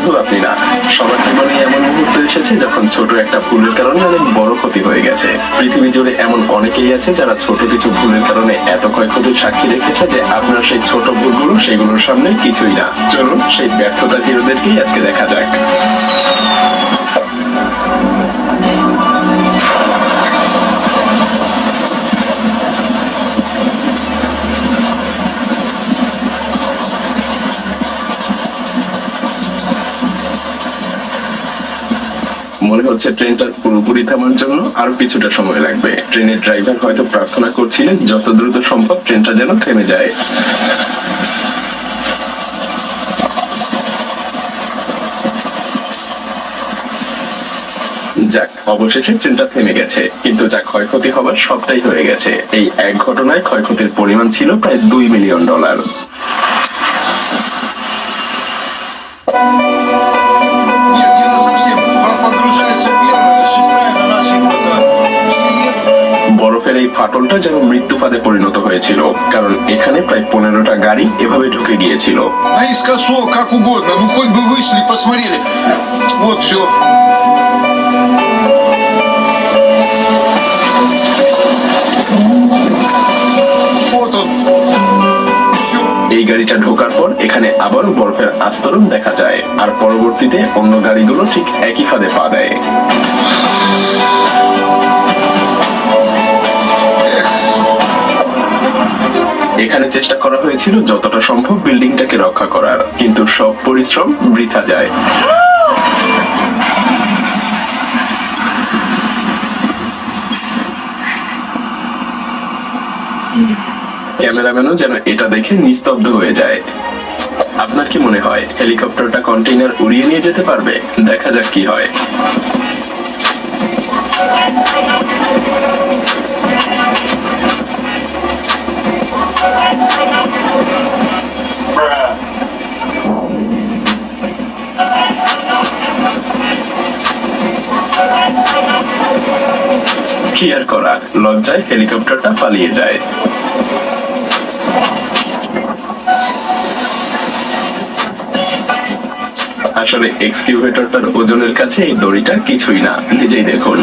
শুধু আপনি না, সবার জীবনে এমন মুহূর্ত এসেছে যখন ছোট একটা ভুলের কারণে অনেক বড় ক্ষতি হয়ে গেছে। পৃথিবী জুড়ে এমন অনেকেই আছে যারা ছোট কিছু ভুলের কারণে এত ক্ষয়ক্ষতির সাক্ষী রেখেছে যে আপনার সেই ছোট ভুলগুলো সেগুলোর সামনে কিছুই না। চলুন সেই ব্যর্থতার হিরোদেরকেই আজকে দেখা যাক। মনে হচ্ছে ট্রেনটার পুরোপুরি থামার জন্য আরো কিছুটা সময় লাগবে। ট্রেনের ড্রাইভার হয়তো প্রার্থনা করছিলেন যত দ্রুত সম্ভব ট্রেনটা যেন থেমে যায়। যাক, অবশেষে ট্রেনটা থেমে গেছে, কিন্তু যা ক্ষয়ক্ষতি হবার সবটাই হয়ে গেছে। এই এক ঘটনায় ক্ষয়ক্ষতির পরিমাণ ছিল প্রায় $2 মিলিয়ন। বরফের এই ফাটলটা যেন মৃত্যু ফাঁদে পরিণত হয়েছিল, কারণ এখানে প্রায় 15টা গাড়ি এভাবে ঢুকে গিয়েছিল। এই গাড়িটা ঢোকার পর এখানে আবারও বরফের আস্তরণ দেখা যায়, আর পরবর্তীতে অন্য গাড়িগুলো ঠিক একই ফাঁদে পা দেয়। এখানে চেষ্টা করা হয়েছিল যতটা সম্ভব বিল্ডিংটাকে রক্ষা করার, কিন্তু সব পরিশ্রম বৃথা যায়। ক্যামেরাম্যানও যেন এটা দেখে নিস্তব্ধ হয়ে যায়। আপনার কি মনে হয় হেলিকপ্টারটা কন্টেইনার উড়িয়ে নিয়ে যেতে পারবে? দেখা যাক কি হয়। কি আর করা, লজ্জায় হেলিকপ্টারটা পালিয়ে যায়। আসলে এক্সকিউভেটরটার ওজনের কাছে এই দড়িটা কিছুই না, নিজেই দেখুন।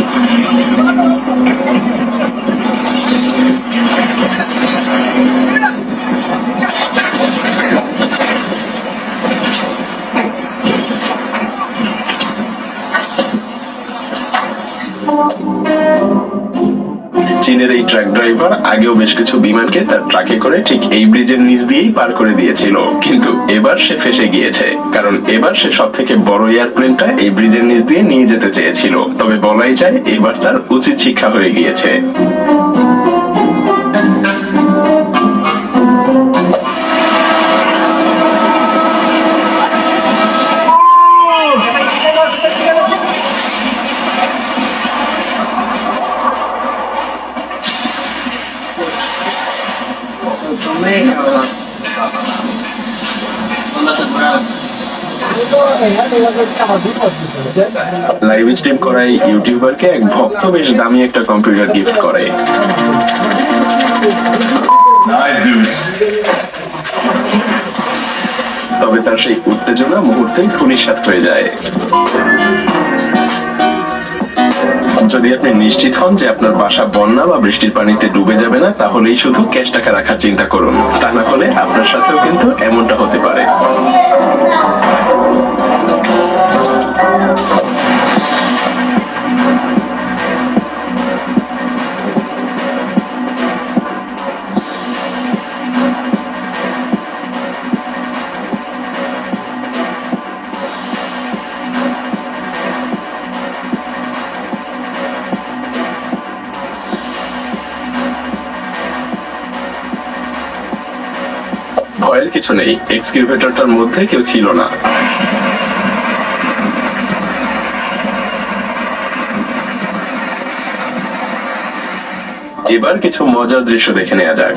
চীনের এই ট্রাক ড্রাইভার আগেও বেশ কিছু বিমানকে তার ট্রাকে করে ঠিক এই ব্রিজের নিচ দিয়েই পার করে দিয়েছিল, কিন্তু এবার সে ফেঁসে গিয়েছে, কারণ এবার সে সব থেকে বড় এয়ারপ্লেনটা এই ব্রিজের নিচ দিয়ে নিয়ে যেতে চেয়েছিল। তবে বলাই যায় এবার তার উচিত শিক্ষা হয়ে গিয়েছে। লাইভ স্ট্রিম করা এই ইউটিউবারকে এক ভক্ত বেশ দামি একটা কম্পিউটার গিফট করে। তবে তার সেই উত্তেজনা মুহূর্তেই ধূলিসাৎ হয়ে যায়। যদি আপনি নিশ্চিত হন যে আপনার বাসা বন্যা বা বৃষ্টির পানিতে ডুবে যাবে না, তাহলেই শুধু ক্যাশ টাকা রাখার চিন্তা করুন। তা না হলে আপনার সাথেও কিন্তু এমনটা হতে পারে। ভয়ের কিছু নেই, এক্সকিউভেটরটার মধ্যে কেউ ছিল না। এবার কিছু মজার দৃশ্য দেখে নেওয়া যাক।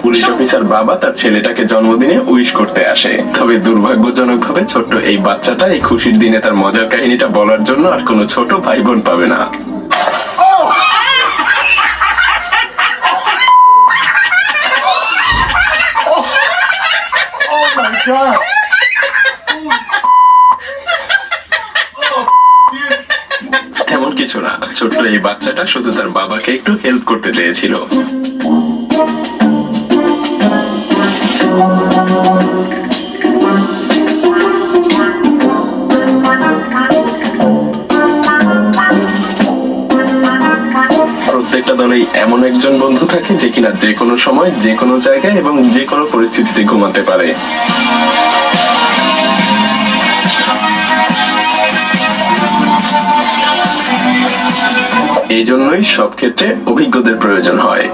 পুলিশ অফিসার বাবা তার ছেলেটাকে জন্মদিনে উইশ করতে আসে, তবে দুর্ভাগ্যজনকভাবে ছোট্ট এই বাচ্চাটা এই খুশির দিনে তার মজার কাহিনীটা বলার জন্য আর কোনো ছোট ভাই বোন পাবে না। তেমন কিছু না, ছোট্ট এই বাচ্চাটা শুধু তার বাবাকে একটু হেল্প করতে চেয়েছিল। প্রত্যেকটা দলেই এমন একজন বন্ধু থাকে যে কিনা যে কোনো সময় যে কোনো জায়গায় এবং যে কোনো পরিস্থিতিতে ঘুমাতে পারে। এই জন্যই সব ক্ষেত্রে অভিজ্ঞদের প্রয়োজন হয়।